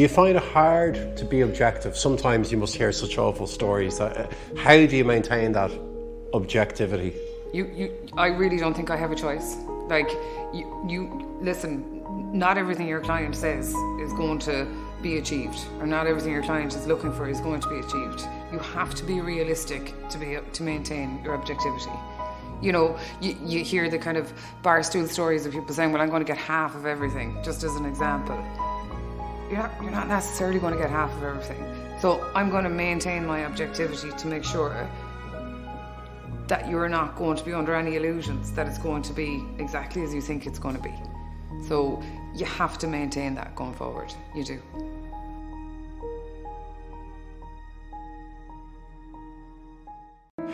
You find it hard to be objective. Sometimes you must hear such awful stories. How do you maintain that objectivity? I really don't think I have a choice. Like, you listen, not everything your client says is going to be achieved, or not everything your client is looking for is going to be achieved. You have to be realistic to maintain your objectivity. You know, you hear the kind of barstool stories of people saying, well, I'm going to get half of everything, just as an example. You're not necessarily going to get half of everything. So I'm going to maintain my objectivity to make sure that you're not going to be under any illusions that it's going to be exactly as you think it's going to be. So you have to maintain that going forward. You do.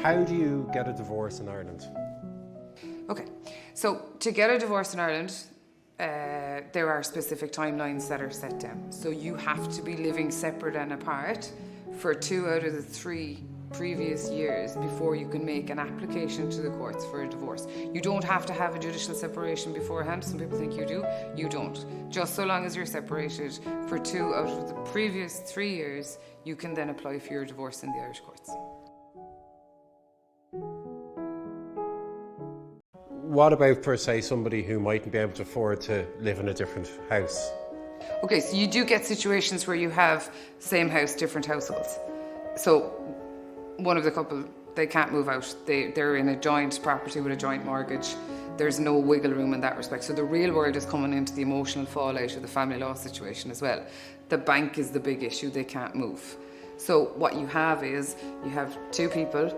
How do you get a divorce in Ireland? Okay, so to get a divorce in Ireland, there are specific timelines that are set down. So you have to be living separate and apart for 2 out of the 3 previous years before you can make an application to the courts for a divorce. You don't have to have a judicial separation beforehand. Some people think you do. You don't. Just so long as you're separated for 2 out of the previous 3 years, you can then apply for your divorce in the Irish courts. What about, per se, somebody who mightn't be able to afford to live in a different house? Okay, so you do get situations where you have same house, different households. So one of the couple, they can't move out. They're in a joint property with a joint mortgage. There's no wiggle room in that respect. So the real world is coming into the emotional fallout of the family law situation as well. The bank is the big issue. They can't move. So what you have is, you have 2 people,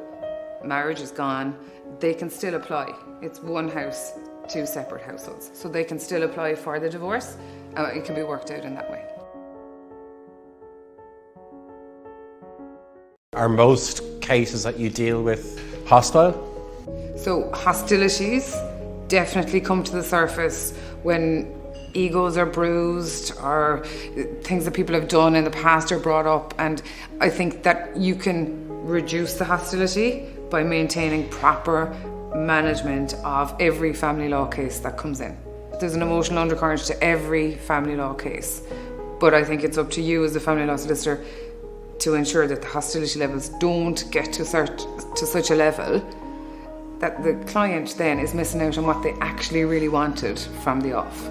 marriage is gone, they can still apply. It's 1 house, 2 separate households. So they can still apply for the divorce. It can be worked out in that way. Are most cases that you deal with hostile? So hostilities definitely come to the surface when egos are bruised or things that people have done in the past are brought up, and I think that you can reduce the hostility by maintaining proper management of every family law case that comes in. There's an emotional undercurrent to every family law case, but I think it's up to you as a family law solicitor to ensure that the hostility levels don't get to such a level that the client then is missing out on what they actually really wanted from the off.